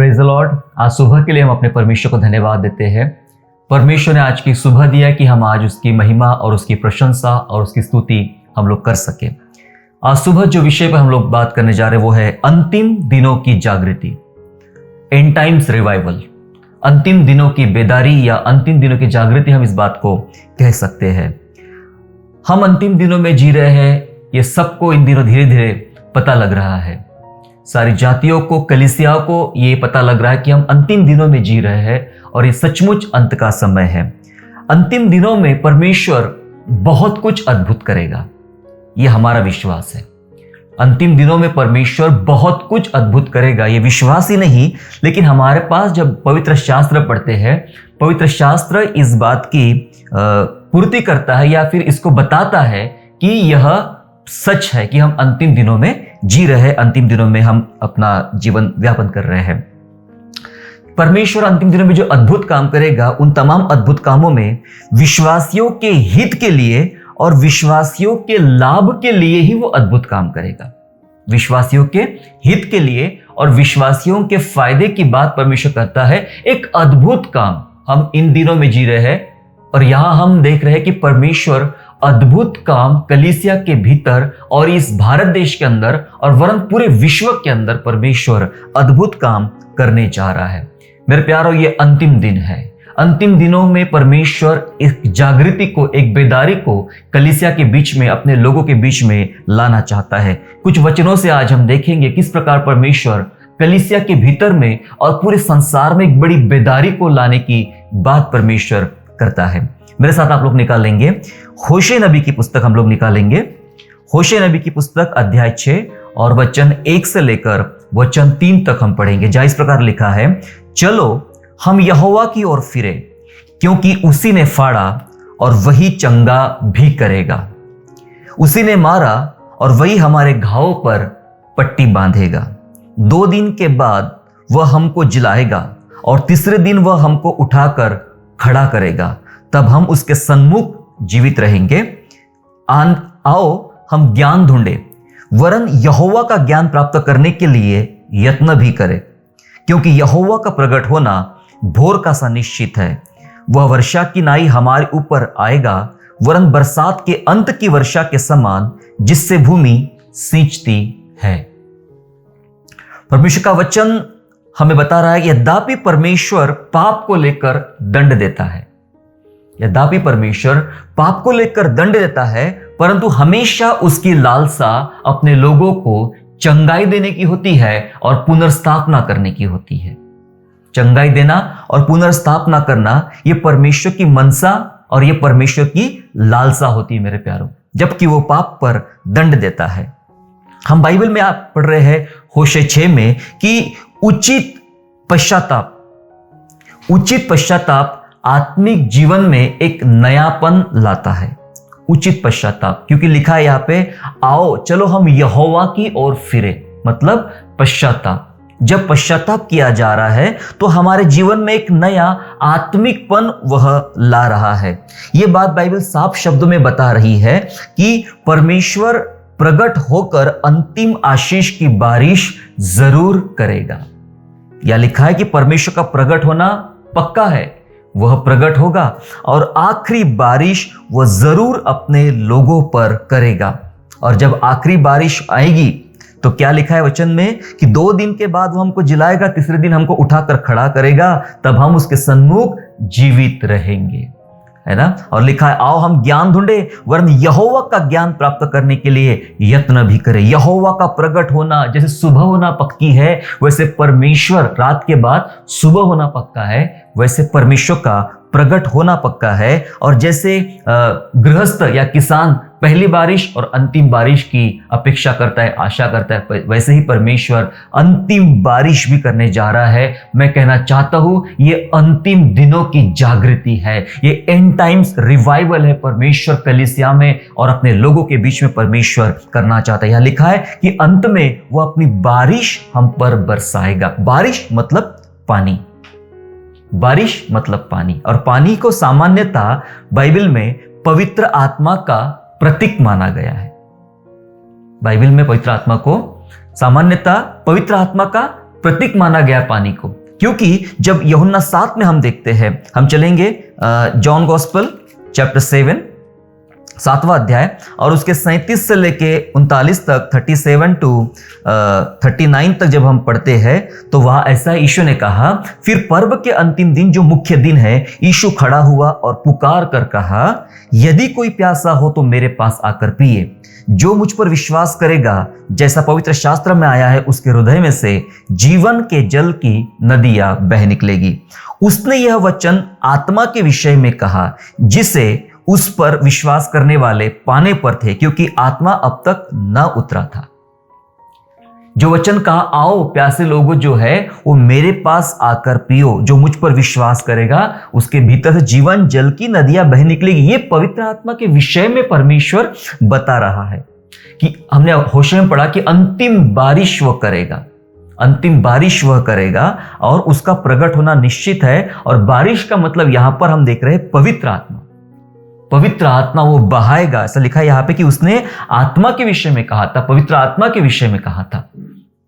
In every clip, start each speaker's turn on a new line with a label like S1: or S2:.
S1: Praise the Lord. आज सुबह के लिए हम अपने परमेश्वर को धन्यवाद देते हैं। परमेश्वर ने आज की सुबह दिया कि हम आज उसकी महिमा और उसकी प्रशंसा और उसकी स्तुति हम लोग कर सके। आज सुबह जो विषय पर हम लोग बात करने जा रहे हैं वो है अंतिम दिनों की जागृति, एंड टाइम्स रिवाइवल। अंतिम दिनों की बेदारी या अंतिम दिनों की जागृति, हम इस बात को कह सकते हैं। हम अंतिम दिनों में जी रहे हैं, ये सबको इन दिनों धीरे धीरे पता लग रहा है। सारी जातियों को, कलीसियाओं को ये पता लग रहा है कि हम अंतिम दिनों में जी रहे हैं और ये सचमुच अंत का समय है। अंतिम दिनों में परमेश्वर बहुत कुछ अद्भुत करेगा, ये हमारा विश्वास है। अंतिम दिनों में परमेश्वर बहुत कुछ अद्भुत करेगा, ये विश्वास ही नहीं, लेकिन हमारे पास जब पवित्र शास्त्र पढ़ते हैं, पवित्र शास्त्र इस बात की पूर्ति करता है या फिर इसको बताता है कि यह सच है कि हम अंतिम दिनों में जी रहे हैं, अंतिम दिनों में हम अपना जीवन व्यापन कर रहे हैं। परमेश्वर अंतिम दिनों में जो अद्भुत काम करेगा, उन तमाम अद्भुत कामों में विश्वासियों के हित के लिए और विश्वासियों के लाभ के लिए ही वो अद्भुत काम करेगा। विश्वासियों के हित के लिए और विश्वासियों के फायदे की बात परमेश्वर करता है। एक अद्भुत काम हम इन दिनों में जी रहे हैं और यहां हम देख रहे हैं कि परमेश्वर अद्भुत काम कलीसिया के भीतर और इस भारत देश के अंदर और वरन पूरे विश्व के अंदर परमेश्वर अद्भुत काम करने जा रहा है। मेरे प्यारों, ये अंतिम दिन है। अंतिम दिनों में परमेश्वर एक जागृति को, एक बेदारी को कलीसिया के बीच में, अपने लोगों के बीच में लाना चाहता है। कुछ वचनों से आज हम देखेंगे किस प्रकार परमेश्वर कलीसिया के भीतर में और पूरे संसार में एक बड़ी बेदारी को लाने की बात परमेश्वर करता है। मेरे साथ आप लोग निकालेंगे होशे नबी की पुस्तक, हम लोग निकालेंगे होशे नबी की पुस्तक अध्याय 6 और वचन 1 से लेकर वचन 3 तक हम पढ़ेंगे। जहां इस प्रकार लिखा है, चलो हम यहोवा की ओर फिरे, क्योंकि उसी ने फाड़ा और वही चंगा भी करेगा। उसी ने मारा और वही हमारे घावों पर पट्टी बांधेगा। 2 दिन के बाद वह हमको जिलाएगा और तीसरे दिन वह हमको उठाकर खड़ा करेगा, तब हम उसके सन्मुख जीवित रहेंगे। आओ हम ज्ञान ढूंढे, वरन यहोवा का ज्ञान प्राप्त करने के लिए यत्न भी करें, क्योंकि यहोवा का प्रकट होना भोर का सा निश्चित है। वह वर्षा की नाई हमारे ऊपर आएगा, वरन बरसात के अंत की वर्षा के समान, जिससे भूमि सींचती है। परमेश्वर का वचन हमें बता रहा है कि यद्यपि परमेश्वर पाप को लेकर दंड देता है, यद्यपि परमेश्वर पाप को लेकर दंड देता है, परंतु हमेशा उसकी लालसा अपने लोगों को चंगाई देने की होती है और पुनर्स्थापना करने की होती है। चंगाई देना और पुनर्स्थापना करना, यह परमेश्वर की मनसा और यह परमेश्वर की लालसा होती है मेरे प्यारों, जबकि वो पाप पर दंड देता है। हम बाइबल में आप पढ़ रहे हैं होशे 6 में कि उचित पश्चाताप आत्मिक जीवन में एक नयापन लाता है। उचित पश्चाताप, क्योंकि लिखा है यहां पे, आओ चलो हम यहोवा की ओर फिरे, मतलब पश्चाताप। जब पश्चाताप किया जा रहा है तो हमारे जीवन में एक नया आत्मिकपन वह ला रहा है। यह बात बाइबल साफ शब्दों में बता रही है कि परमेश्वर प्रकट होकर अंतिम आशीष की बारिश जरूर करेगा। या लिखा है कि परमेश्वर का प्रकट होना पक्का है, वह प्रकट होगा और आखिरी बारिश वह जरूर अपने लोगों पर करेगा। और जब आखिरी बारिश आएगी तो क्या लिखा है वचन में कि 2 दिन के बाद वह हमको जिलाएगा, तीसरे दिन हमको उठाकर खड़ा करेगा, तब हम उसके सन्मुख जीवित रहेंगे, है ना। और लिखा है, आओ हम ज्ञान ढूंढे, वरन यहोवा का ज्ञान प्राप्त करने के लिए यत्न भी करें। यहोवा का प्रकट होना, जैसे सुबह होना पक्की है, वैसे परमेश्वर रात के बाद सुबह होना पक्का है, वैसे परमेश्वर का प्रकट होना पक्का है। और जैसे गृहस्थ या किसान पहली बारिश और अंतिम बारिश की अपेक्षा करता है, आशा करता है, वैसे ही परमेश्वर अंतिम बारिश भी करने जा रहा है। मैं कहना चाहता हूं, ये अंतिम दिनों की जागृति है, ये एंड टाइम्स रिवाइवल है। परमेश्वर कलीसिया में और अपने लोगों के बीच में परमेश्वर करना चाहता है। यहां लिखा है कि अंत में वो अपनी बारिश हम पर बरसाएगा। बारिश मतलब पानी, बारिश मतलब पानी। और पानी को सामान्यतः बाइबल में पवित्र आत्मा का प्रतीक माना गया है। बाइबल में पवित्र आत्मा को सामान्यतः पवित्र आत्मा का प्रतीक माना गया पानी को, क्योंकि जब यूहन्ना 7 में हम देखते हैं, हम चलेंगे जॉन गॉस्पेल चैप्टर 7 7वां अध्याय और उसके 37 से लेके 39 तक 37 टू 39 तक जब हम पढ़ते हैं तो वहां ऐसा यीशु ने कहा, फिर पर्व के अंतिम दिन जो मुख्य दिन है, यीशु खड़ा हुआ और पुकार कर कहा, यदि कोई प्यासा हो तो मेरे पास आकर पिए। जो मुझ पर विश्वास करेगा, जैसा पवित्र शास्त्र में आया है, उसके हृदय में से जीवन के जल की नदियां बह निकलेगी। उसने यह वचन आत्मा के विषय में कहा, जिसे उस पर विश्वास करने वाले पाने पर थे, क्योंकि आत्मा अब तक न उतरा था। जो वचन कहा, आओ प्यासे लोगों जो है वो मेरे पास आकर पियो, जो मुझ पर विश्वास करेगा उसके भीतर से जीवन जल की नदियां बह निकलेगी। ये पवित्र आत्मा के विषय में परमेश्वर बता रहा है कि हमने होशे में पढ़ा कि अंतिम बारिश वह करेगा, अंतिम बारिश वह करेगा और उसका प्रकट होना निश्चित है। और बारिश का मतलब यहां पर हम देख रहे हैं पवित्र आत्मा, पवित्र आत्मा वो बहाएगा। ऐसा लिखा है यहां पे कि उसने आत्मा के विषय में कहा था, पवित्र आत्मा के विषय में कहा था।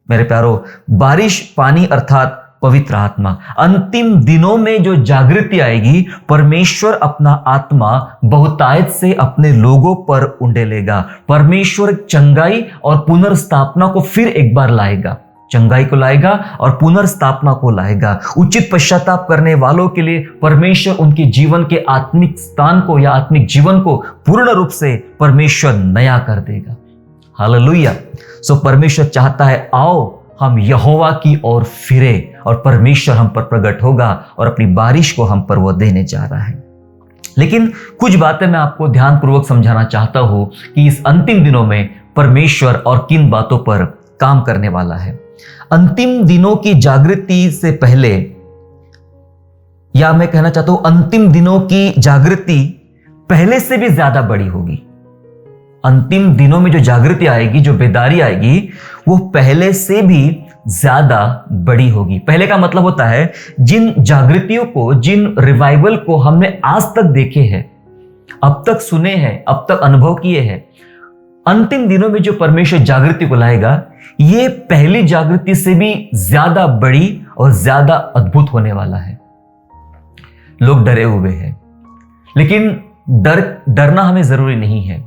S1: मेरे प्यारो, बारिश पानी अर्थात पवित्र आत्मा। अंतिम दिनों में जो जागृति आएगी, परमेश्वर अपना आत्मा बहुतायत से अपने लोगों पर उंडेलेगा। परमेश्वर चंगाई और पुनर्स्थापना को फिर एक बार लाएगा, चंगाई को लाएगा और पुनर्स्थापना को लाएगा। उचित पश्चाताप करने वालों के लिए परमेश्वर उनके जीवन के आत्मिक स्थान को या आत्मिक जीवन को पूर्ण रूप से परमेश्वर नया कर देगा। हालेलुया। सो परमेश्वर चाहता है, आओ हम यहोवा की ओर फिरे और परमेश्वर हम पर प्रकट होगा और अपनी बारिश को हम पर वो देने जा रहा है। लेकिन कुछ बातें मैं आपको ध्यानपूर्वक समझाना चाहता हूं कि इस अंतिम दिनों में परमेश्वर और किन बातों पर काम करने वाला है। अंतिम दिनों की जागृति से पहले, या मैं कहना चाहता हूं अंतिम दिनों की जागृति पहले से भी ज्यादा बड़ी होगी। अंतिम दिनों में जो जागृति आएगी, जो बेदारी आएगी, वो पहले से भी ज्यादा बड़ी होगी। पहले का मतलब होता है जिन जागृतियों को, जिन रिवाइवल को हमने आज तक देखे हैं, अब तक सुने हैं, अब तक अनुभव किए हैं, अंतिम दिनों में जो परमेश्वर जागृति को लाएगा, ये पहली जागृति से भी ज्यादा बड़ी और ज्यादा अद्भुत होने वाला है। लोग डरे हुए हैं, लेकिन डरना हमें जरूरी नहीं है।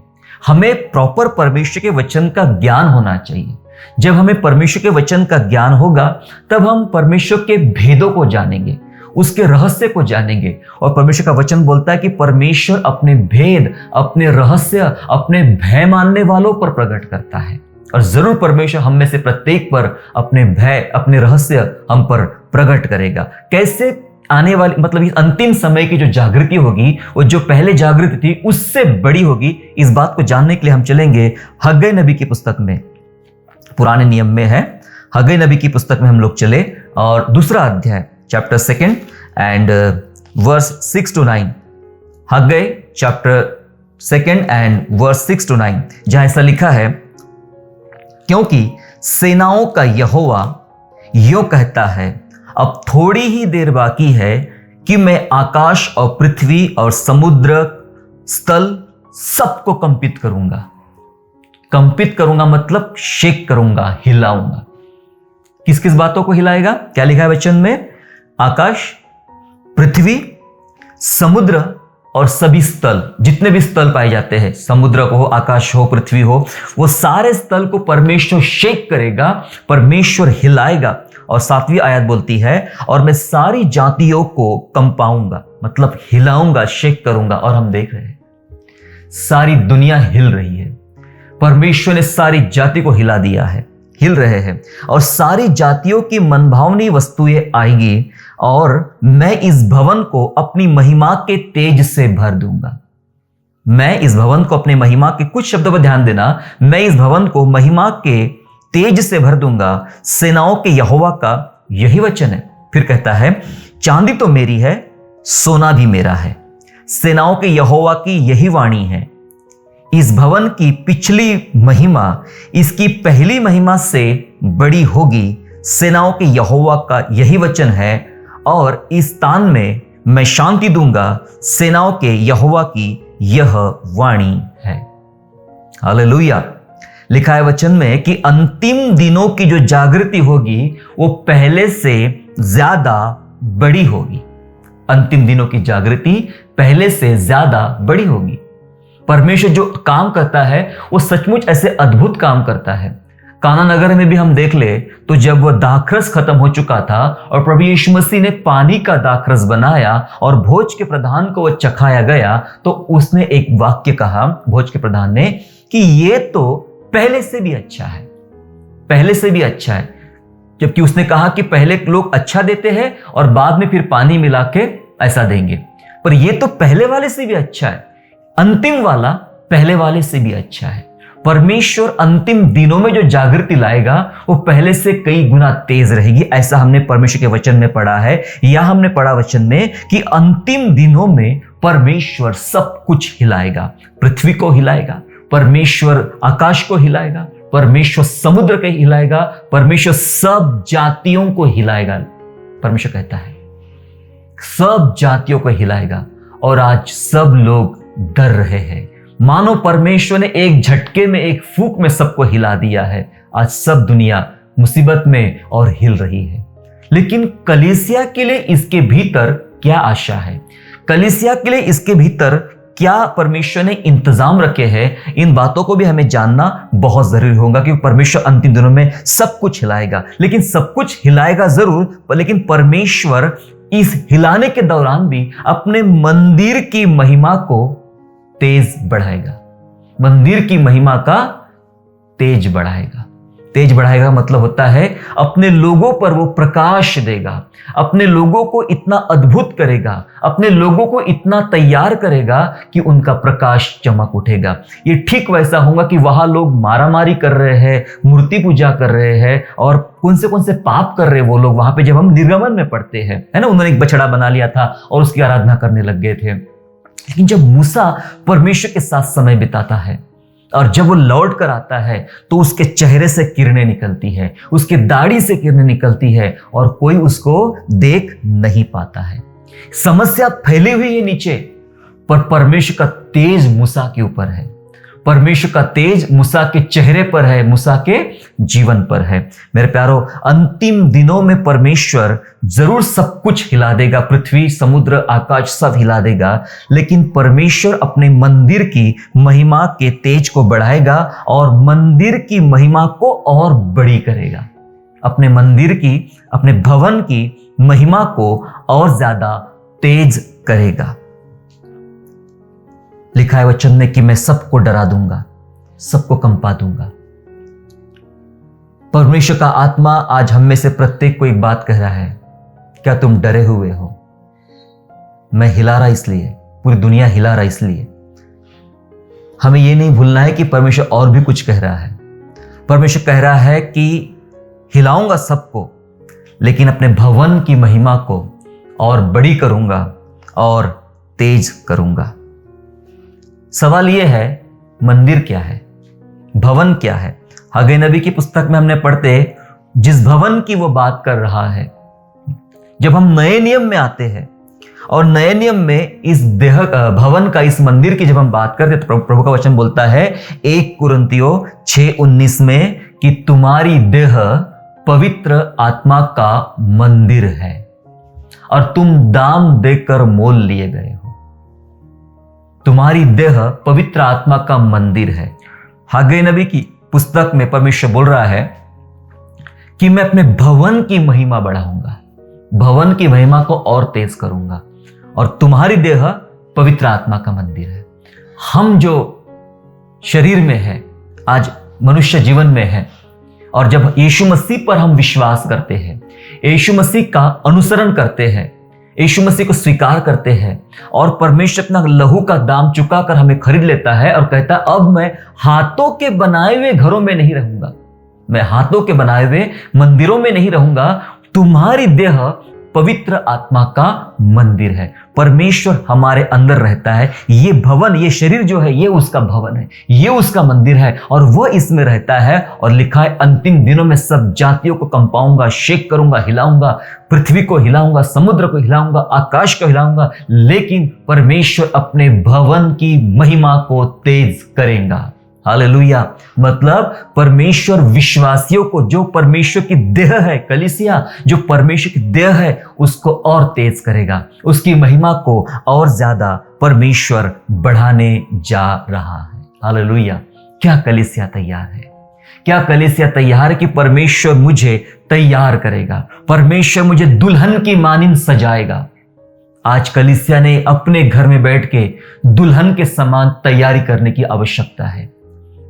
S1: हमें प्रॉपर परमेश्वर के वचन का ज्ञान होना चाहिए। जब हमें परमेश्वर के वचन का ज्ञान होगा, तब हम परमेश्वर के भेदों को जानेंगे, उसके रहस्य को जानेंगे। और परमेश्वर का वचन बोलता है कि परमेश्वर अपने भेद, अपने रहस्य, अपने भय मानने वालों पर प्रकट करता है। और जरूर परमेश्वर हम में से प्रत्येक पर अपने भय, अपने रहस्य हम पर प्रकट करेगा। कैसे? आने वाली, मतलब इस अंतिम समय की जो जागृति होगी, वो जो पहले जागृति थी उससे बड़ी होगी। इस बात को जानने के लिए हम चलेंगे हग्गई नबी की पुस्तक में, पुराने नियम में है, हग्गई नबी की पुस्तक में हम लोग चले और दूसरा अध्याय chapter 2 and verse 6 to 9। Haggai chapter 2 and verse 6 to 9, जहां ऐसा लिखा है, क्योंकि सेनाओं का यहोवा यूं कहता है, अब थोड़ी ही देर बाकी है कि मैं आकाश और पृथ्वी और समुद्र स्थल सबको कंपित करूंगा। कंपित करूंगा मतलब शेक करूंगा, हिलाऊंगा। किस किस बातों को हिलाएगा? क्या लिखा है वचन में? आकाश, पृथ्वी, समुद्र और सभी स्थल, जितने भी स्थल पाए जाते हैं, समुद्र हो, आकाश हो, पृथ्वी हो, वो सारे स्थल को परमेश्वर शेक करेगा, परमेश्वर हिलाएगा। और 7वीं आयत बोलती है, और मैं सारी जातियों को कंपाऊंगा, मतलब हिलाऊंगा, शेक करूंगा। और हम देख रहे हैं सारी दुनिया हिल रही है। परमेश्वर ने सारी जाति को हिला दिया है, हिल रहे हैं। और सारी जातियों की मनभावनी वस्तुएं आएगी और मैं इस भवन को अपनी महिमा के तेज से भर दूंगा। मैं इस भवन को अपने महिमा के, कुछ शब्दों पर ध्यान देना, मैं इस भवन को महिमा के तेज से भर दूंगा। सेनाओं के यहोवा का यही वचन है। फिर कहता है, चांदी तो मेरी है, सोना भी मेरा है, सेनाओं के यहोवा की यही वाणी है। इस भवन की पिछली महिमा इसकी पहली महिमा से बड़ी होगी। सेनाओं के यहोवा का यही वचन है, और इस स्थान में मैं शांति दूंगा। सेनाओं के यहोवा की यह वाणी है। हालेलुया। लिखा है वचन में कि अंतिम दिनों की जो जागृति होगी वो पहले से ज्यादा बड़ी होगी। अंतिम दिनों की जागृति पहले से ज्यादा बड़ी होगी। परमेश्वर जो काम करता है वो सचमुच ऐसे अद्भुत काम करता है। काना नगर में भी हम देख ले तो जब वह दाखरस खत्म हो चुका था और प्रभु यीशु मसीह ने पानी का दाखरस बनाया और भोज के प्रधान को वह चखाया गया, तो उसने एक वाक्य कहा भोज के प्रधान ने कि ये तो पहले से भी अच्छा है, पहले से भी अच्छा है। जबकि उसने कहा कि पहले लोग अच्छा देते हैं और बाद में फिर पानी मिला के ऐसा देंगे, पर ये तो पहले वाले से भी अच्छा है। अंतिम वाला पहले वाले से भी अच्छा है। परमेश्वर अंतिम दिनों में जो जागृति लाएगा वो पहले से कई गुना तेज रहेगी, ऐसा हमने परमेश्वर के वचन में पढ़ा है। या हमने पढ़ा वचन में कि अंतिम दिनों में परमेश्वर सब कुछ हिलाएगा, पृथ्वी को हिलाएगा, परमेश्वर आकाश को हिलाएगा, परमेश्वर समुद्र को हिलाएगा, परमेश्वर सब जातियों को हिलाएगा। परमेश्वर कहता है सब जातियों को हिलाएगा। और आज सब लोग डर रहे हैं, मानो परमेश्वर ने एक झटके में, एक फूंक में सबको हिला दिया है। आज सब दुनिया मुसीबत में और हिल रही है। लेकिन कलीसिया के लिए इसके भीतर क्या आशा है, कलीसिया के लिए इसके भीतर क्या परमेश्वर ने इंतजाम रखे हैं, इन बातों को भी हमें जानना बहुत जरूरी होगा। क्योंकि परमेश्वर अंतिम दिनों में सब कुछ हिलाएगा, लेकिन सब कुछ हिलाएगा जरूर, लेकिन परमेश्वर इस हिलाने के दौरान भी अपने मंदिर की महिमा को तेज बढ़ाएगा। मंदिर की महिमा का तेज बढ़ाएगा। तेज बढ़ाएगा मतलब होता है अपने लोगों पर वो प्रकाश देगा, अपने लोगों को इतना अद्भुत करेगा, अपने लोगों को इतना तैयार करेगा कि उनका प्रकाश चमक उठेगा। ये ठीक वैसा होगा कि वहां लोग मारामारी कर रहे हैं, मूर्ति पूजा कर रहे हैं और कौन से पाप कर रहे हैं वो लोग। वहां पे जब हम निर्गमन में पढ़ते हैं, है ना, उन्होंने एक बछड़ा बना लिया था और उसकी आराधना करने लग गए थे। लेकिन जब मूसा परमेश्वर के साथ समय बिताता है और जब वो लौट कर आता है तो उसके चेहरे से किरणें निकलती है, उसके दाढ़ी से किरणें निकलती है और कोई उसको देख नहीं पाता है। समस्या फैली हुई है नीचे, पर परमेश्वर का तेज मूसा के ऊपर है, परमेश्वर का तेज मूसा के चेहरे पर है, मूसा के जीवन पर है। मेरे प्यारो, अंतिम दिनों में परमेश्वर जरूर सब कुछ हिला देगा, पृथ्वी, समुद्र, आकाश सब हिला देगा, लेकिन परमेश्वर अपने मंदिर की महिमा के तेज को बढ़ाएगा और मंदिर की महिमा को और बड़ी करेगा। अपने मंदिर की, अपने भवन की महिमा को और ज्यादा तेज करेगा। लिखा है वचन में कि मैं सबको डरा दूंगा, सबको कंपा दूंगा। परमेश्वर का आत्मा आज हम में से प्रत्येक को एक बात कह रहा है, क्या तुम डरे हुए हो? मैं हिला रहा इसलिए, पूरी दुनिया हिला रहा इसलिए। हमें यह नहीं भूलना है कि परमेश्वर और भी कुछ कह रहा है। परमेश्वर कह रहा है कि हिलाऊंगा सबको, लेकिन अपने भवन की महिमा को और बड़ी करूंगा और तेज करूंगा। सवाल यह है, मंदिर क्या है, भवन क्या है? हग्गई नबी की पुस्तक में हमने पढ़ते जिस भवन की वो बात कर रहा है। जब हम नए नियम में आते हैं और नए नियम में इस देह भवन का, इस मंदिर की जब हम बात करते तो प्रभु का वचन बोलता है 1 कुरिन्थियों 6:19 में कि तुम्हारी देह पवित्र आत्मा का मंदिर है और तुम दाम देकर मोल लिए गए हो। तुम्हारी देह पवित्र आत्मा का मंदिर है। हग्गई नबी की पुस्तक में परमेश्वर बोल रहा है कि मैं अपने भवन की महिमा बढ़ाऊंगा, भवन की महिमा को और तेज करूंगा और तुम्हारी देह पवित्र आत्मा का मंदिर है। हम जो शरीर में है, आज मनुष्य जीवन में है, और जब यीशु मसीह पर हम विश्वास करते हैं, यीशु मसीह का अनुसरण करते हैं, यीशु मसीह को स्वीकार करते हैं और परमेश्वर अपना लहू का दाम चुकाकर हमें खरीद लेता है और कहता है अब मैं हाथों के बनाए हुए घरों में नहीं रहूंगा, मैं हाथों के बनाए हुए मंदिरों में नहीं रहूंगा, तुम्हारी देह पवित्र आत्मा का मंदिर है। परमेश्वर हमारे अंदर रहता है। ये भवन, ये शरीर जो है, ये उसका भवन है, ये उसका मंदिर है और वह इसमें रहता है। और लिखा है अंतिम दिनों में सब जातियों को कंपाऊंगा, शेक करूंगा, हिलाऊंगा, पृथ्वी को हिलाऊंगा, समुद्र को हिलाऊंगा, आकाश को हिलाऊंगा, लेकिन परमेश्वर अपने भवन की महिमा को तेज करेगा। हालेलुया। मतलब परमेश्वर विश्वासियों को, जो परमेश्वर की देह है, कलीसिया जो परमेश्वर की देह है, उसको और तेज करेगा, उसकी महिमा को और ज्यादा परमेश्वर बढ़ाने जा रहा है। हालेलुया। क्या कलीसिया तैयार है? क्या कलीसिया तैयार है कि परमेश्वर मुझे तैयार करेगा, परमेश्वर मुझे दुल्हन की मानिंद सजाएगा। आज कलीसिया ने अपने घर में बैठ के दुल्हन के समान तैयारी करने की आवश्यकता है।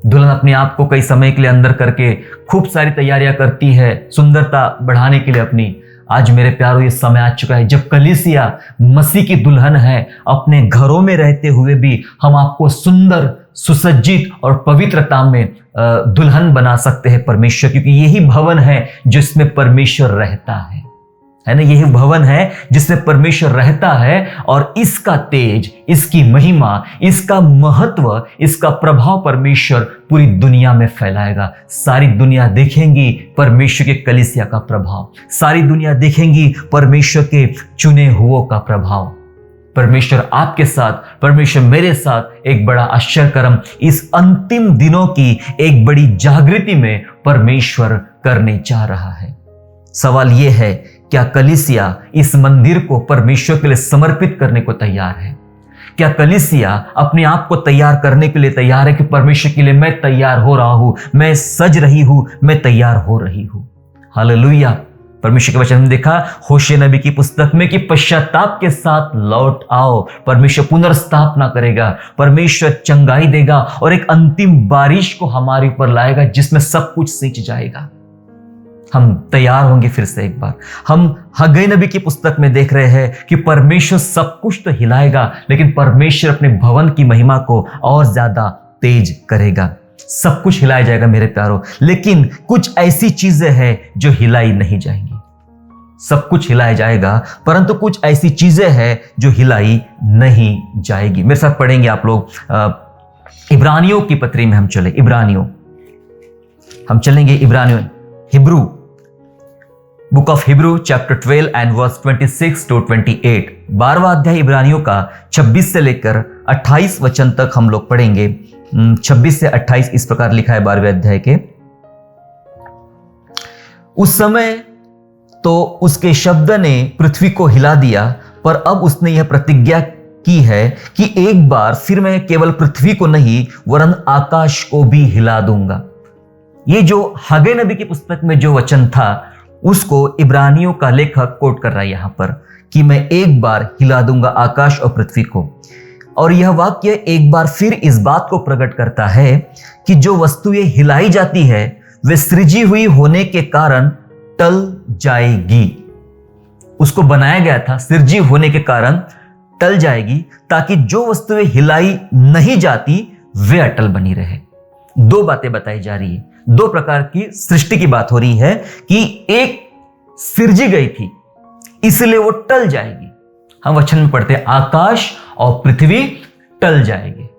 S1: दुल्हन अपने आप को कई समय के लिए अंदर करके खूब सारी तैयारियां करती है सुंदरता बढ़ाने के लिए अपनी। आज मेरे प्यारों, ये समय आ चुका है जब कलीसिया मसीह की दुल्हन है। अपने घरों में रहते हुए भी हम आपको सुंदर, सुसज्जित और पवित्रता में दुल्हन बना सकते हैं परमेश्वर, क्योंकि यही भवन है जिसमें परमेश्वर रहता है ना। यही भवन है जिसमें परमेश्वर रहता है और इसका तेज, इसकी महिमा, इसका महत्व, इसका प्रभाव परमेश्वर पूरी दुनिया में फैलाएगा। सारी दुनिया देखेंगी परमेश्वर के कलीसिया का प्रभाव, सारी दुनिया देखेंगी परमेश्वर के चुने हुओं का प्रभाव। परमेश्वर आपके साथ, परमेश्वर मेरे साथ एक बड़ा आश्चर्य कर्म इस अंतिम दिनों की एक बड़ी जागृति में परमेश्वर करने जा रहा है। सवाल यह है, क्या कलीसिया इस मंदिर को परमेश्वर के लिए समर्पित करने को तैयार है? क्या कलीसिया अपने आप को तैयार करने के लिए तैयार है कि परमेश्वर के लिए मैं तैयार हो रहा हूं, मैं सज रही हूं, मैं तैयार हो रही हूं? हालेलुया। परमेश्वर के वचन में देखा होशे नबी की पुस्तक में कि पश्चाताप के साथ लौट आओ। परमेश्वर पुनर्स्थापना करेगा, परमेश्वर चंगाई देगा और एक अंतिम बारिश को हमारे ऊपर लाएगा जिसमें सब कुछ सींच जाएगा। हम तैयार होंगे फिर से एक बार। हम हग्गई नबी की पुस्तक में देख रहे हैं कि परमेश्वर सब कुछ तो हिलाएगा, लेकिन परमेश्वर अपने भवन की महिमा को और ज्यादा तेज करेगा। सब कुछ हिलाया जाएगा मेरे प्यारों, लेकिन कुछ ऐसी चीजें हैं जो हिलाई नहीं जाएंगी। सब कुछ हिलाया जाएगा, परंतु कुछ ऐसी चीजें हैं जो हिलाई नहीं जाएगी। मेरे साथ पढ़ेंगे आप लोग, इब्रानियों की पत्री में हम चले। हम चलेंगे इब्रानियों, Hebrew, book of Hebrew chapter 12 and verse 26 to 28। 12वां अध्याय इब्रानियों का 26 से लेकर 28 वचन तक हम लोग पढ़ेंगे। 26 से 28 इस प्रकार लिखा है 12वें अध्याय के। उस समय तो उसके शब्द ने पृथ्वी को हिला दिया, पर अब उसने यह प्रतिज्ञा की है कि एक बार फिर मैं केवल पृथ्वी को नहीं वरन आकाश को भी हिला दूंगा। ये जो हग्गई नबी की पुस्तक में जो वचन था उसको इब्रानियों का लेखक कोट कर रहा है यहां पर कि मैं एक बार हिला दूंगा आकाश और पृथ्वी को। और यह वाक्य एक बार फिर इस बात को प्रकट करता है कि जो वस्तुएं हिलाई जाती है वे सृजी हुई होने के कारण टल जाएगी। उसको बनाया गया था सृजी होने के कारण टल जाएगी, ताकि जो वस्तुएं हिलाई नहीं जाती वे अटल बनी रहे। दो बातें बताई जा रही है, दो प्रकार की सृष्टि की बात हो रही है कि एक सृजी गई थी इसलिए वो टल जाएगी। हम वचन में पढ़ते हैं आकाश और पृथ्वी टल जाएगी,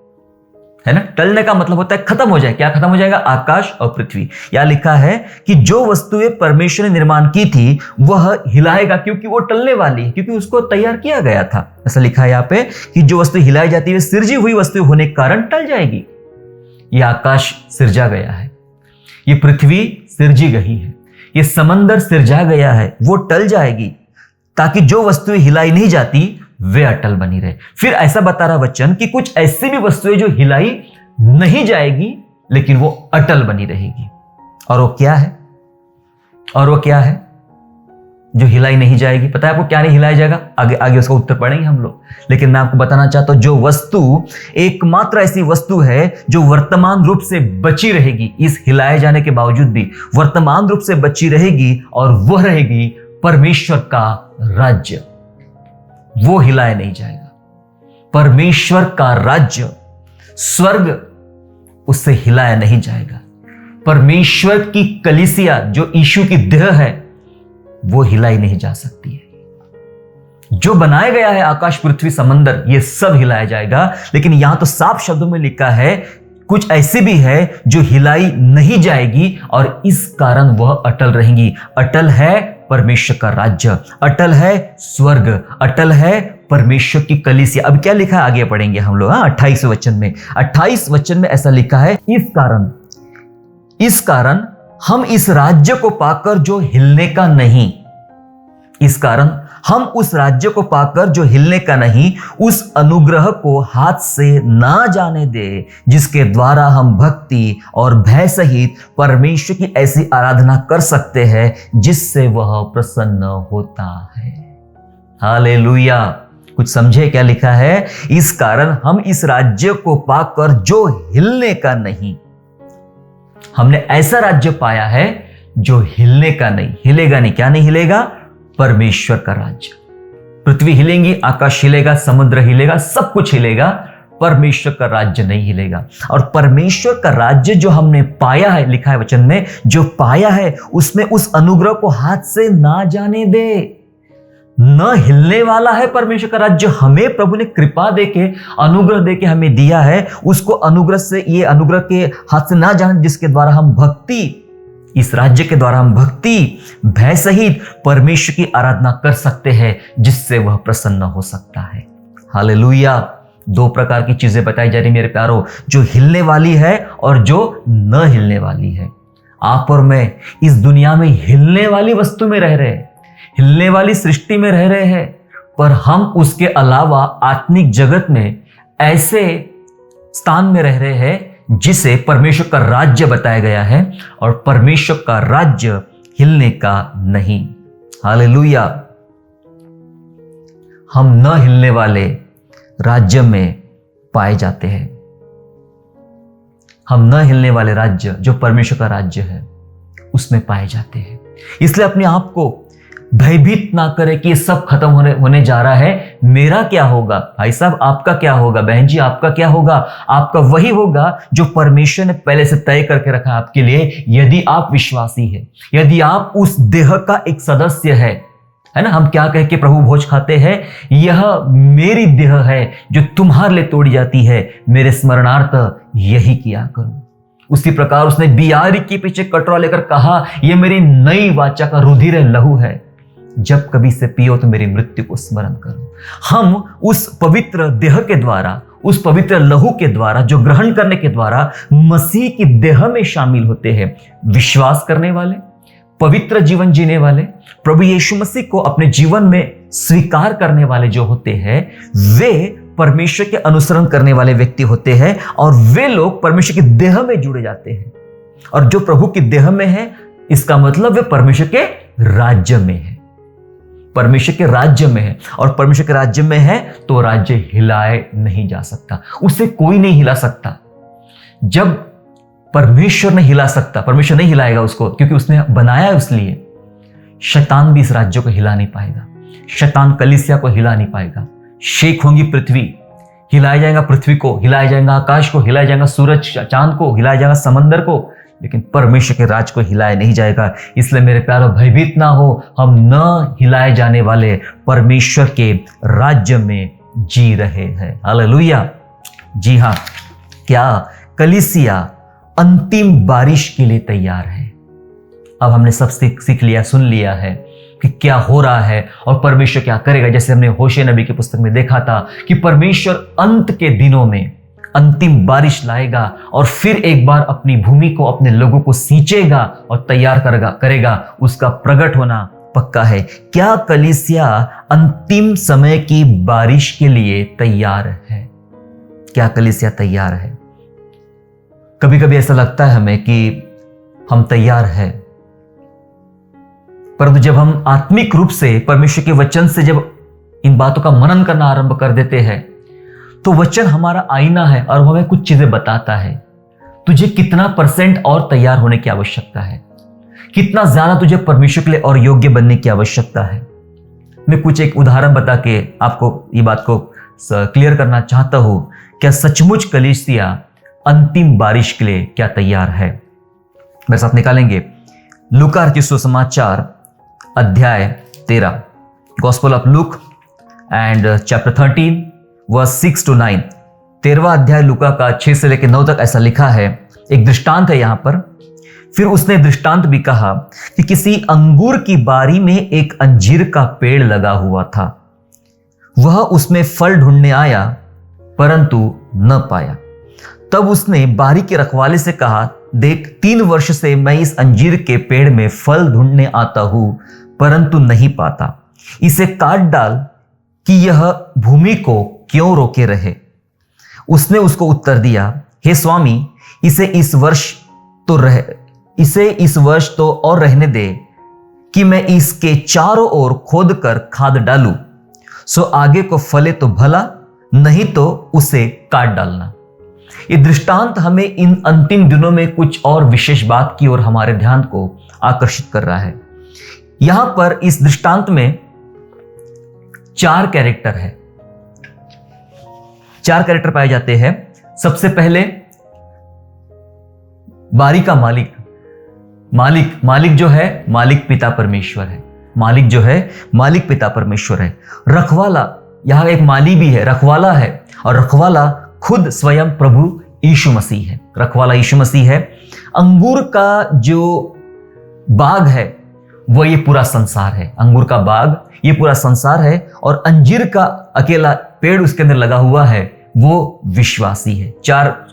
S1: है ना। टलने का मतलब होता है खत्म हो जाए। क्या खत्म हो जाएगा? आकाश और पृथ्वी। यहां लिखा है कि जो वस्तुएं परमेश्वर ने निर्माण की थी वह हिलाएगा, क्योंकि वो टलने वाली है, क्योंकि उसको तैयार किया गया था। ऐसा लिखा है यहां पे कि जो वस्तु हिलाई जाती है सृजी हुई वस्तु होने के कारण टल जाएगी। यह आकाश सिरजा गया है, ये पृथ्वी सिरजी गई है, ये समंदर सिरजा गया है, वो टल जाएगी, ताकि जो वस्तुएं हिलाई नहीं जाती वे अटल बनी रहे। फिर ऐसा बता रहा वचन कि कुछ ऐसी भी वस्तुएं जो हिलाई नहीं जाएगी लेकिन वो अटल बनी रहेगी। और वो क्या है? और वो क्या है जो हिलाई नहीं जाएगी? पता है आपको क्या नहीं हिलाया जाएगा? आगे आगे उसका उत्तर पढ़ेंगे हम लोग, लेकिन मैं आपको बताना चाहता हूं जो वस्तु एकमात्र ऐसी वस्तु है जो वर्तमान रूप से बची रहेगी, इस हिलाए जाने के बावजूद भी वर्तमान रूप से बची रहेगी, और वह रहेगी परमेश्वर का राज्य। वो हिलाया नहीं जाएगा। परमेश्वर का राज्य, स्वर्ग, उससे हिलाया नहीं जाएगा। परमेश्वर की कलीसिया जो यीशु की देह है वो हिलाई नहीं जा सकती है। जो बनाया गया है आकाश पृथ्वी समंदर ये सब हिलाया जाएगा, लेकिन यहां तो साफ शब्दों में लिखा है कुछ ऐसी भी है जो हिलाई नहीं जाएगी और इस कारण वह अटल रहेंगी। अटल है परमेश्वर का राज्य, अटल है स्वर्ग, अटल है परमेश्वर की कलीसिया। अब क्या लिखा है आगे पढ़ेंगे हम लोग। 28 वचन में, 28 वचन में ऐसा लिखा है, इस कारण हम इस राज्य को पाकर जो हिलने का नहीं, इस कारण हम उस राज्य को पाकर जो हिलने का नहीं, उस अनुग्रह को हाथ से ना जाने दे, जिसके द्वारा हम भक्ति और भय सहित परमेश्वर की ऐसी आराधना कर सकते हैं जिससे वह प्रसन्न होता है। हालेलुया। कुछ समझे क्या लिखा है? इस कारण हम इस राज्य को पाकर जो हिलने का नहीं, हमने ऐसा राज्य पाया है जो हिलने का नहीं, हिलेगा नहीं। क्या नहीं हिलेगा? परमेश्वर का राज्य। पृथ्वी हिलेंगी, आकाश हिलेगा, समुद्र हिलेगा, सब कुछ हिलेगा, परमेश्वर का राज्य नहीं हिलेगा। और परमेश्वर का राज्य जो हमने पाया है, लिखा है वचन में, जो पाया है उसमें उस अनुग्रह को हाथ से ना जाने दे। न हिलने वाला है परमेश्वर का राज्य। हमें प्रभु ने कृपा देके, अनुग्रह देके हमें दिया है, उसको अनुग्रह से, ये अनुग्रह के हाथ से ना जाने, जिसके द्वारा हम भक्ति, इस राज्य के द्वारा हम भक्ति भय सहित परमेश्वर की आराधना कर सकते हैं, जिससे वह प्रसन्न हो सकता है। हालेलुया। दो प्रकार की चीजें बताई जा रही मेरे प्यारों, जो हिलने वाली है और जो न हिलने वाली है। आप और मैं इस दुनिया में हिलने वाली वस्तु में रह रहे हैं, हिलने वाली सृष्टि में रह रहे हैं, पर हम उसके अलावा आत्मिक जगत में ऐसे स्थान में रह रहे हैं जिसे परमेश्वर का राज्य बताया गया है, और परमेश्वर का राज्य हिलने का नहीं। हालेलुया। हम न हिलने वाले राज्य में पाए जाते हैं। हम न हिलने वाले राज्य जो परमेश्वर का राज्य है उसमें पाए जाते हैं। इसलिए अपने आप को भयभीत ना करें कि ये सब खत्म होने जा रहा है, मेरा क्या होगा। भाई साहब, आपका क्या होगा? बहन जी, आपका क्या होगा? आपका वही होगा जो परमेश्वर ने पहले से तय करके रखा है आपके लिए, यदि आप विश्वासी है, यदि आप उस देह का एक सदस्य है ना। हम क्या कह के प्रभु भोज खाते हैं? यह मेरी देह है जो तुम्हारे लिए तोड़ी जाती है, मेरे स्मरणार्थ यही किया करो। उसी प्रकार उसने बियारी के पीछे कटोरा लेकर कहा, यह मेरी नई वाचा का रुधिर लहू है, जब कभी से पियो तो मेरी मृत्यु को स्मरण करो। हम उस पवित्र देह के द्वारा, उस पवित्र लहू के द्वारा, जो ग्रहण करने के द्वारा मसीह की देह में शामिल होते हैं। विश्वास करने वाले, पवित्र जीवन जीने वाले, प्रभु यीशु मसीह को अपने जीवन में स्वीकार करने वाले जो होते हैं, वे परमेश्वर के अनुसरण करने वाले व्यक्ति होते हैं, और वे लोग परमेश्वर की देह में जुड़े जाते हैं। और जो प्रभु की देह में है, इसका मतलब वे परमेश्वर के राज्य में है, परमेश्वर के राज्य में है। और परमेश्वर के राज्य में है तो राज्य हिलाए नहीं जा सकता, उसे कोई नहीं हिला सकता। जब परमेश्वर नहीं हिला सकता, परमेश्वर नहीं हिलाएगा उसको, क्योंकि उसने बनाया है, इसलिए शैतान भी इस राज्य को हिला नहीं पाएगा। शैतान कलीसिया को हिला नहीं पाएगा। शेक होंगी पृथ्वी, हिलाया जाएगा पृथ्वी को, हिलाया जाएगा आकाश को, हिलाया जाएगा सूरज चांद को, हिलाया जाएगा समंदर को, लेकिन परमेश्वर के राज को हिलाया नहीं जाएगा। इसलिए मेरे प्यारों, भयभीत ना हो, हम न हिलाए जाने वाले परमेश्वर के राज्य में जी रहे हैं। हालेलुया। जी हाँ, क्या कलीसिया अंतिम बारिश के लिए तैयार है? अब हमने सब सीख लिया, सुन लिया है कि क्या हो रहा है और परमेश्वर क्या करेगा। जैसे हमने होशे नबी की पुस्तक में देखा था कि परमेश्वर अंत के दिनों में अंतिम बारिश लाएगा और फिर एक बार अपनी भूमि को, अपने लोगों को सींचेगा और तैयार करेगा। उसका प्रकट होना पक्का है। क्या कलीसिया अंतिम समय की बारिश के लिए तैयार है? क्या कलीसिया तैयार है? कभी कभी ऐसा लगता है हमें कि हम तैयार हैं, परंतु जब हम आत्मिक रूप से परमेश्वर के वचन से जब इन बातों का मनन करना आरंभ कर देते हैं, तो वचन हमारा आईना है और हमें कुछ चीजें बताता है। तुझे कितना % और तैयार होने की आवश्यकता है, कितना ज्यादा तुझे परमेश्वर के लिए और योग्य बनने की आवश्यकता है। मैं कुछ एक उदाहरण बता के आपको ये बात को क्लियर करना चाहता हूं। क्या सचमुच कलीसिया अंतिम बारिश के लिए क्या तैयार है? मेरे साथ निकालेंगे लूका रचित सुसमाचार अध्याय 13, gospel of Luke and chapter 13 verse 6 to 9। 13वां अध्याय लूका का 6 से लेकर 9 तक ऐसा लिखा है। एक दृष्टांत है यहां पर। फिर उसने दृष्टांत भी कहा कि किसी अंगूर की बारी में एक अंजीर का पेड़ लगा हुआ था। वह उसमें फल ढूंढने आया परंतु न पाया। तब उसने बारी के रखवाले से कहा, देख 3 वर्ष से मैं इस अंजीर के पेड़ में फल ढूंढने आता हूं परंतु नहीं पाता। इसे काट डाल कि यह भूमि को क्यों रोके रहे। उसने उसको उत्तर दिया, हे स्वामी, इसे इस वर्ष तो और रहने दे कि मैं इसके चारों ओर खोद कर खाद डालूं, सो आगे को फले तो भला, नहीं तो उसे काट डालना। ये दृष्टांत हमें इन अंतिम दिनों में कुछ और विशेष बात की ओर हमारे ध्यान को आकर्षित कर रहा है। यहां पर इस दृष्टांत में 4 कैरेक्टर है, 4 कैरेक्टर पाए जाते हैं। सबसे पहले बारी का मालिक जो है, मालिक पिता परमेश्वर है। मालिक जो है, मालिक पिता परमेश्वर है। रखवाला, यहां एक माली भी है, रखवाला है, और रखवाला खुद स्वयं प्रभु यीशु मसीह है। रखवाला यीशु मसीह है। अंगूर का जो बाग है वो ये पूरा संसार है। अंगूर का बाग ये पूरा संसार है, और अंजीर का अकेला पेड़ उसके अंदर लगा हुआ है, वो विश्वासी है। 4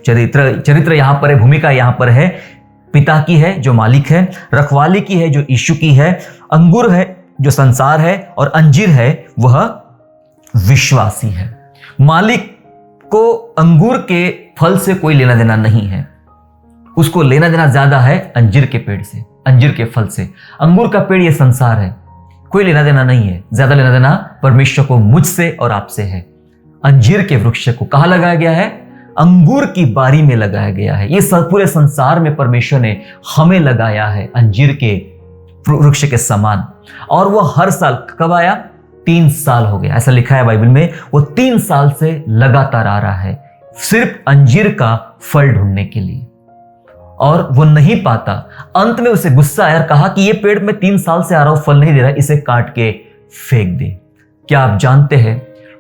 S1: चरित्र यहां पर है, भूमिका यहां पर है। पिता की है जो मालिक है, रखवाले की है जो यीशु की है, अंगूर है जो संसार है, और अंजीर है वह विश्वासी है। मालिक को अंगूर के फल से कोई लेना देना नहीं है, उसको लेना देना ज्यादा है अंजीर के पेड़ से, अंजीर के फल से। अंगूर का पेड़ ये संसार है, कोई लेना देना नहीं है। ज्यादा लेना देना परमेश्वर को मुझसे और आपसे है। अंजीर के वृक्ष को कहां लगाया गया है? अंगूर की बारी में लगाया गया है। ये पूरे संसार में परमेश्वर ने हमें लगाया है अंजीर के वृक्ष के समान। और वो हर साल कब आया? 3 साल हो गया, ऐसा लिखा है बाइबल में। वो 3 साल से लगातार आ रहा है, सिर्फ अंजीर का फल ढूंढने के लिए, और वो नहीं पाता। अंत में उसे गुस्सा आया और कहा कि ये पेड़ में 3 साल से आ रहा हूं, फल नहीं दे रहा, इसे काट के फेंक दे। क्या आप जानते हैं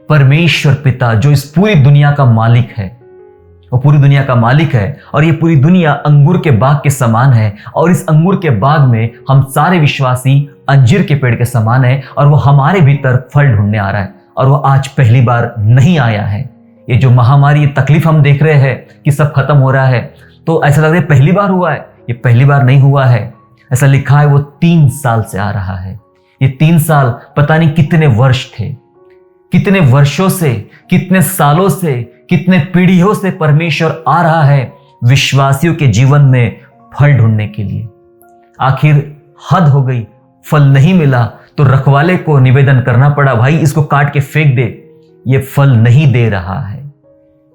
S1: परमेश्वर पिता जो इस पूरी दुनिया का मालिक है, वो पूरी दुनिया का मालिक है, और ये पूरी दुनिया अंगूर के बाग के समान है, और इस अंगूर के बाग में हम सारे विश्वासी अंजीर के पेड़ के समान है, और वो हमारे भीतर फल ढूंढने आ रहा है। और वो आज पहली बार नहीं आया है। ये जो महामारी, ये तकलीफ हम देख रहे हैं कि सब खत्म हो रहा है, तो ऐसा लग रहा है पहली बार हुआ है। ये पहली बार नहीं हुआ है, ऐसा लिखा है वो 3 साल से आ रहा है। ये 3 साल पता नहीं कितने वर्ष थे, कितने वर्षों से, कितने सालों से, कितने पीढ़ियों से परमेश्वर आ रहा है विश्वासियों के जीवन में फल ढूंढने के लिए। आखिर हद हो गई, फल नहीं मिला तो रखवाले को निवेदन करना पड़ा, भाई इसको काट के फेंक दे, ये फल नहीं दे रहा है।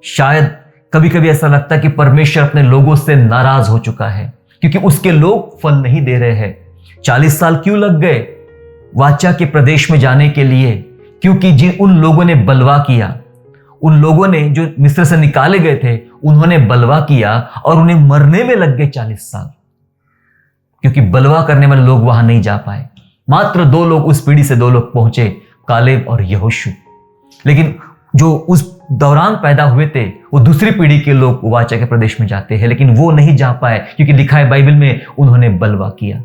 S1: शायद कभी कभी ऐसा लगता है कि परमेश्वर अपने लोगों से नाराज हो चुका है, क्योंकि उसके लोग फल नहीं दे रहे हैं। 40 साल क्यों लग गए वाचा के प्रदेश में जाने के लिए? क्योंकि उन लोगों ने बलवा किया, उन लोगों ने जो मिस्र से निकाले गए थे, उन्होंने बलवा किया और उन्हें मरने में लग गए 40 साल, क्योंकि बलवा करने वाले लोग वहां नहीं जा पाए। मात्र 2 लोग, उस पीढ़ी से 2 लोग पहुंचे, कालेब और यहोशू। लेकिन जो उस दौरान पैदा हुए थे वो दूसरी पीढ़ी के लोग वाचा के प्रदेश में जाते हैं, लेकिन वो नहीं जा पाए, क्योंकि लिखा है बाइबल में उन्होंने बलवा किया।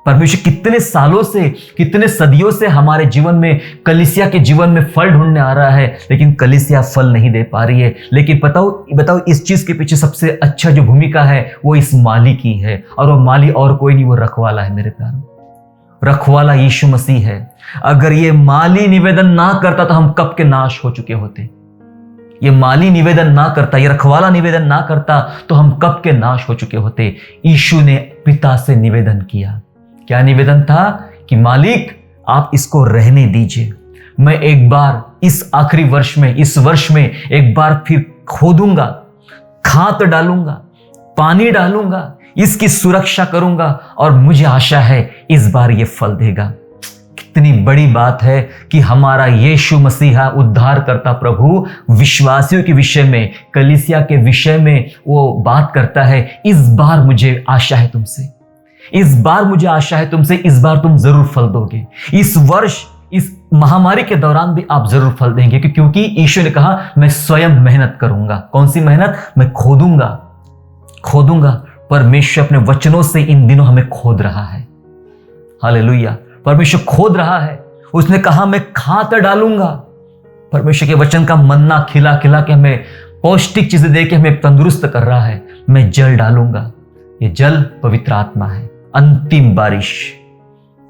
S1: परमेश्वर कितने सालों से, कितने सदियों से हमारे जीवन में, कलीसिया के जीवन में फल ढूंढने आ रहा है, लेकिन कलीसिया फल नहीं दे पा रही है। लेकिन बताओ इस चीज के पीछे सबसे अच्छा जो भूमिका है वो इस माली की है, और वो माली और कोई नहीं, वो रखवाला है मेरे प्यारों। रखवाला यीशु मसीह है। अगर ये माली निवेदन ना करता तो हम कब के नाश हो चुके होते। ये माली निवेदन ना करता, ये रखवाला निवेदन ना करता तो हम कब के नाश हो चुके होते। यीशु ने पिता से निवेदन किया। क्या निवेदन था? कि मालिक आप इसको रहने दीजिए, मैं एक बार इस आखिरी वर्ष में, इस वर्ष में एक बार फिर खोदूंगा, खाद डालूंगा, पानी डालूंगा, इसकी सुरक्षा करूंगा, और मुझे आशा है इस बार ये फल देगा। कितनी बड़ी बात है कि हमारा यीशु मसीहा उद्धार करता प्रभु विश्वासियों के विषय में, कलीसिया के विषय में वो बात करता है, इस बार मुझे आशा है तुमसे, इस बार मुझे आशा है तुमसे, इस बार तुम जरूर फल दोगे। इस वर्ष, इस महामारी के दौरान भी आप जरूर फल देंगे, क्योंकि यीशु ने कहा मैं स्वयं मेहनत करूंगा। कौन सी मेहनत? मैं खोदूंगा, परमेश्वर अपने वचनों से इन दिनों हमें खोद रहा है। हालेलुया। परमेश्वर खोद रहा है। उसने कहा मैं खाद डालूंगा। परमेश्वर के वचन का मन्ना खिला खिला के हमें पौष्टिक चीजें दे के हमें तंदुरुस्त कर रहा है। मैं जल डालूंगा। ये जल पवित्र आत्मा है। अंतिम बारिश,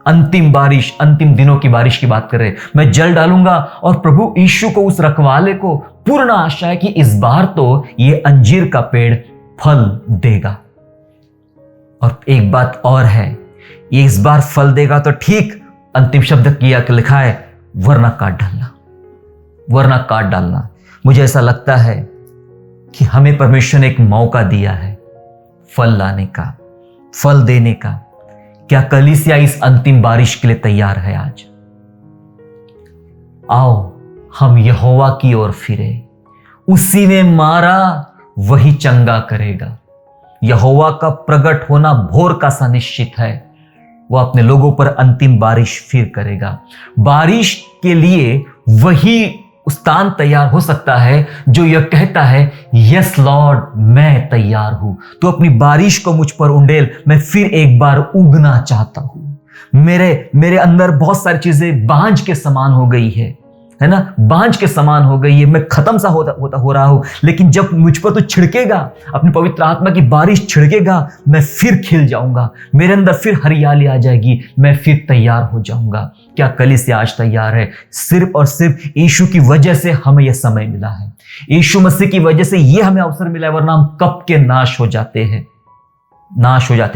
S1: अंतिम बारिश, अंतिम दिनों की बारिश की बात कर रहे। मैं जल डालूंगा और प्रभु यीशु को, उस रखवाले को पूर्ण आशा है कि इस बार तो ये अंजीर का पेड़ फल देगा। और एक बात और है, ये इस बार फल देगा तो ठीक, अंतिम शब्द किया कि लिखा है वरना काट डालना, वरना काट डालना। मुझे ऐसा लगता है कि हमें परमेश्वर ने एक मौका दिया है फल लाने का, फल देने का। क्या कलीसिया इस अंतिम बारिश के लिए तैयार है? आज आओ हम यहोवा की ओर फिरे। उसी ने मारा वही चंगा करेगा। यहोवा का प्रकट होना भोर का सा निश्चित है। वह अपने लोगों पर अंतिम बारिश फिर करेगा। बारिश के लिए वही स्थान तैयार हो सकता है जो यह कहता है यस लॉर्ड मैं तैयार हूं। तो अपनी बारिश को मुझ पर उंडेल, मैं फिर एक बार उगना चाहता हूं। मेरे अंदर बहुत सारी चीजें बांझ के समान हो गई है ना, बांझ के समान हो गई है। मैं खत्म सा हो रहा हूं, लेकिन जब मुझ पर तो छिड़केगा, अपनी पवित्र आत्मा की बारिश छिड़केगा, मैं फिर खिल जाऊंगा। मेरे अंदर फिर हरियाली आ जाएगी, मैं फिर तैयार हो जाऊंगा। क्या कलीसिया आज तैयार है? सिर्फ और सिर्फ यीशु की वजह से हमें यह समय मिला है। यीशु मसीह की वजह से यह हमें अवसर मिला है, वरना हम कब के नाश हो जाते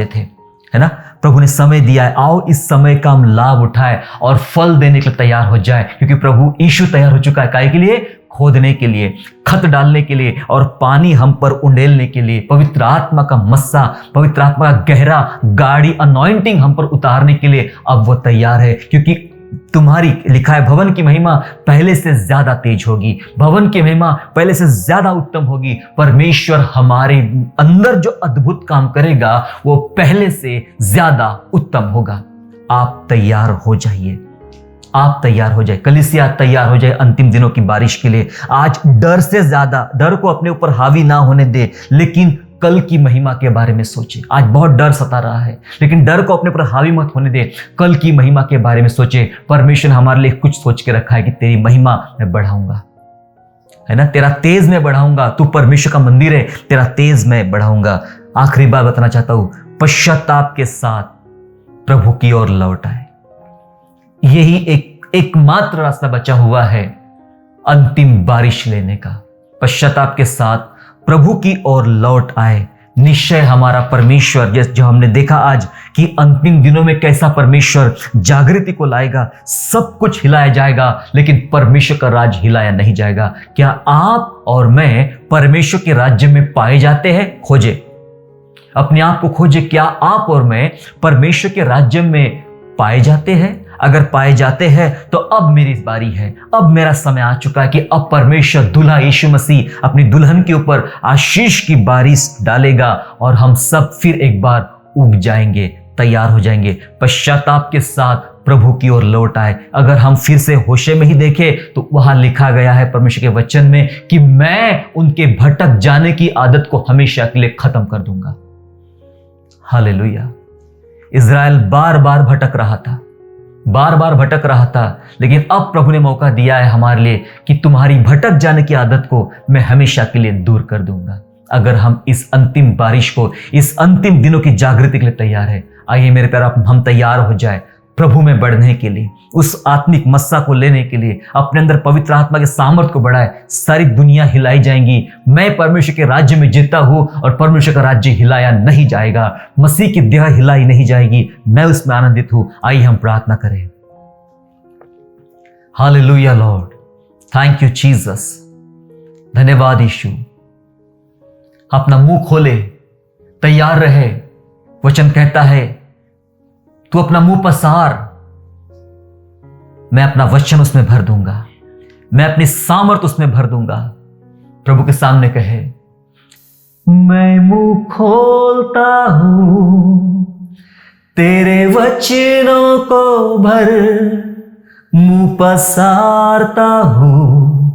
S1: थे, है ना। प्रभु ने समय दिया है, आओ इस समय का हम लाभ उठाए और फल देने के लिए तैयार हो जाए, क्योंकि प्रभु यीशु तैयार हो चुका है। काहे के लिए? खोदने के लिए, खत डालने के लिए और पानी हम पर उंडेलने के लिए। पवित्र आत्मा का मस्सा, पवित्र आत्मा का गहरा गाढ़ी अनॉइंटिंग हम पर उतारने के लिए अब वो तैयार है। क्योंकि तुम्हारी, लिखा है, भवन की महिमा पहले से ज्यादा तेज होगी, भवन की महिमा पहले से ज्यादा उत्तम होगी। परमेश्वर हमारे अंदर जो अद्भुत काम करेगा वो पहले से ज्यादा उत्तम होगा। आप तैयार हो जाइए, आप तैयार हो जाए, कलीसिया तैयार हो जाए अंतिम दिनों की बारिश के लिए। आज डर से ज्यादा, डर को अपने ऊपर हावी ना होने दे, लेकिन कल की महिमा के बारे में सोचे। आज बहुत डर सता रहा है, लेकिन डर को अपने ऊपर हावी मत होने दे, कल की महिमा के बारे में सोचे। परमेश्वर ने हमारे लिए कुछ सोच के रखा है कि तेरी महिमा मैं बढ़ाऊंगा, है ना, तेरा तेज मैं बढ़ाऊंगा। तू परमेश्वर का मंदिर है, तेरा तेज मैं बढ़ाऊंगा। आखिरी बात बताना चाहता हूं, पश्चाताप के साथ प्रभु की ओर लौट आए। यही एकमात्र रास्ता बचा हुआ है अंतिम बारिश लेने का। पश्चाताप के साथ प्रभु की ओर लौट आए। निश्चय हमारा परमेश्वर, जो हमने देखा आज कि अंतिम दिनों में कैसा परमेश्वर जागृति को लाएगा। सब कुछ हिलाया जाएगा, लेकिन परमेश्वर का राज्य हिलाया नहीं जाएगा। क्या आप और मैं परमेश्वर के राज्य में पाए जाते हैं? खोजे, अपने आप को खोजे। क्या आप और मैं परमेश्वर के राज्य में पाए जाते हैं? अगर पाए जाते हैं तो अब मेरी बारी है, अब मेरा समय आ चुका है कि अब परमेश्वर दूल्हा यीशु मसीह अपनी दुल्हन के ऊपर आशीष की बारिश डालेगा और हम सब फिर एक बार उग जाएंगे, तैयार हो जाएंगे। पश्चाताप के साथ प्रभु की ओर लौट आए। अगर हम फिर से होशे में ही देखें तो वहां लिखा गया है परमेश्वर के वचन में कि मैं उनके भटक जाने की आदत को हमेशा के लिए खत्म कर दूंगा। हालेलुया। इज़राइल बार बार भटक रहा था, बार बार भटक रहा था, लेकिन अब प्रभु ने मौका दिया है हमारे लिए कि तुम्हारी भटक जाने की आदत को मैं हमेशा के लिए दूर कर दूंगा। अगर हम इस अंतिम बारिश को, इस अंतिम दिनों की जागृति के लिए तैयार है, आइए मेरे प्यारे, हम तैयार हो जाए प्रभु में बढ़ने के लिए, उस आत्मिक मस्सा को लेने के लिए। अपने अंदर पवित्र आत्मा के सामर्थ को बढ़ाए। सारी दुनिया हिलाई जाएंगी, मैं परमेश्वर के राज्य में जीता हूं और परमेश्वर का राज्य हिलाया नहीं जाएगा, मसीह की देह हिलाई नहीं जाएगी, मैं उसमें आनंदित हूं। आइए हम प्रार्थना करें। Hallelujah Lord, thank you Jesus. धन्यवाद यीशु। अपना मुंह खोले, तैयार रहे। वचन कहता है तू अपना मुंह पसार, मैं अपना वचन उसमें भर दूंगा, मैं अपनी सामर्थ उसमें भर दूंगा। प्रभु के सामने कहे, मैं मुंह खोलता हूं, तेरे वचनों को भर, मुंह पसारता हूं,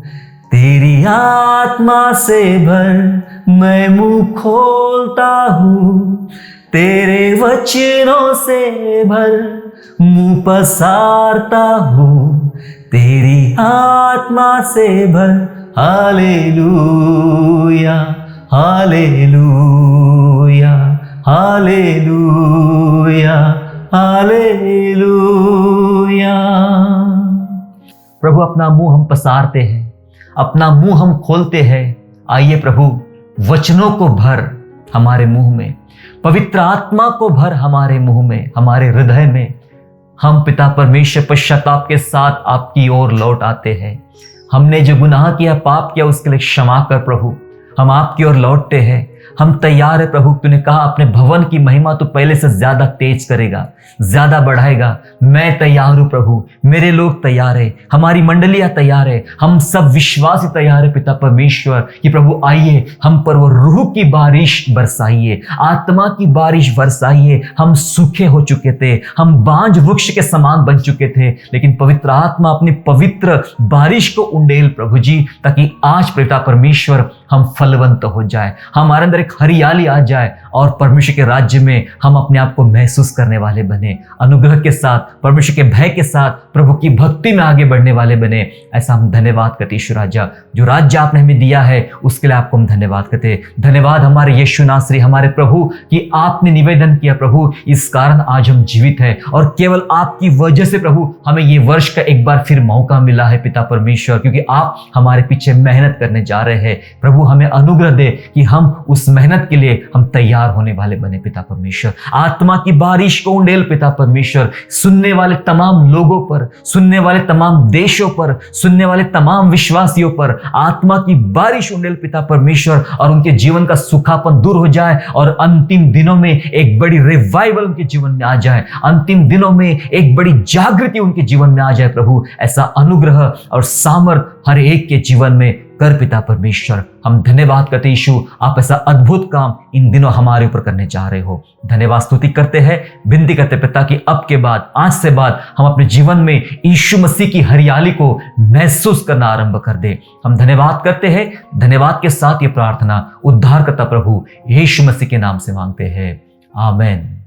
S1: तेरी आत्मा से भर, मैं मुंह खोलता हूँ तेरे वचनों से भर, मुंह पसारता हूँ तेरी आत्मा से भर। Hallelujah hallelujah hallelujah hallelujah. प्रभु अपना मुंह हम पसारते हैं, अपना मुंह हम खोलते हैं। आइए प्रभु वचनों को भर हमारे मुंह में, पवित्र आत्मा को भर हमारे मुंह में, हमारे हृदय में। हम पिता परमेश्वर पश्चाताप के साथ आपकी ओर लौट आते हैं। हमने जो गुनाह किया, पाप किया, उसके लिए क्षमा कर प्रभु। हम आपकी ओर लौटते हैं। हम तैयार है प्रभु। तूने कहा अपने भवन की महिमा तो पहले से ज्यादा तेज करेगा, ज्यादा बढ़ाएगा। मैं तैयार हूं प्रभु, मेरे लोग तैयार है, हमारी मंडलियां तैयार है, हम सब विश्वासी तैयार है पिता परमेश्वर कि प्रभु आइए हम पर वो रूह की बारिश बरसाइए, आत्मा की बारिश बरसाइए। हम सूखे हो चुके थे, हम बांझ वृक्ष के समान बन चुके थे, लेकिन पवित्र आत्मा अपनी पवित्र बारिश को उंडेल प्रभु जी, ताकि आज पिता परमेश्वर हम फलवंत हो जाए, हमारे अंदर एक हरियाली आ जाए और परमेश्वर के राज्य में हम अपने आप को महसूस करने वाले बने, अनुग्रह के साथ, परमेश्वर के भय के साथ, प्रभु की भक्ति में आगे बढ़ने वाले बने। ऐसा हम धन्यवाद करते यीशु राजा, जो राज्य आपने हमें दिया है उसके लिए आपको हम धन्यवाद करते। धन्यवाद हमारे यीशु नासरी, हमारे प्रभु, कि आपने निवेदन किया प्रभु, इस कारण आज हम जीवित हैं और केवल आपकी वजह से प्रभु हमें ये वर्ष का एक बार फिर मौका मिला है पिता परमेश्वर, क्योंकि आप हमारे पीछे मेहनत करने जा रहे हैं। प्रभु हमें अनुग्रह दे कि हम उस मेहनत के लिए हम तैयार होने वाले बने पिता परमेश्वर। आत्मा की बारिश को उंडेल पिता परमेश्वर, सुनने वाले तमाम लोगों पर, सुनने वाले तमाम देशों पर, सुनने वाले तमाम विश्वासियों पर आत्मा की बारिश उंडेल पिता परमेश्वर, और उनके जीवन का सूखापन दूर हो जाए और अंतिम दिनों में एक बड़ी रिवाइवल उनके जीवन में आ जाए, अंतिम दिनों में एक बड़ी जागृति उनके जीवन में आ जाए प्रभु। ऐसा अनुग्रह और सामर्थ हर एक के जीवन में कर पिता परमेश्वर। हम धन्यवाद करते यीशु, आप ऐसा अद्भुत काम इन दिनों हमारे ऊपर करने जा रहे हो। धन्यवाद स्तुति करते हैं, विनती करते पिता कि अब के बाद, आज से बाद हम अपने जीवन में यीशु मसीह की हरियाली को महसूस करना आरंभ कर दे। हम धन्यवाद करते हैं, धन्यवाद के साथ ये प्रार्थना उद्धारकर्ता प्रभु यीशु मसीह के नाम से मांगते हैं, आमीन।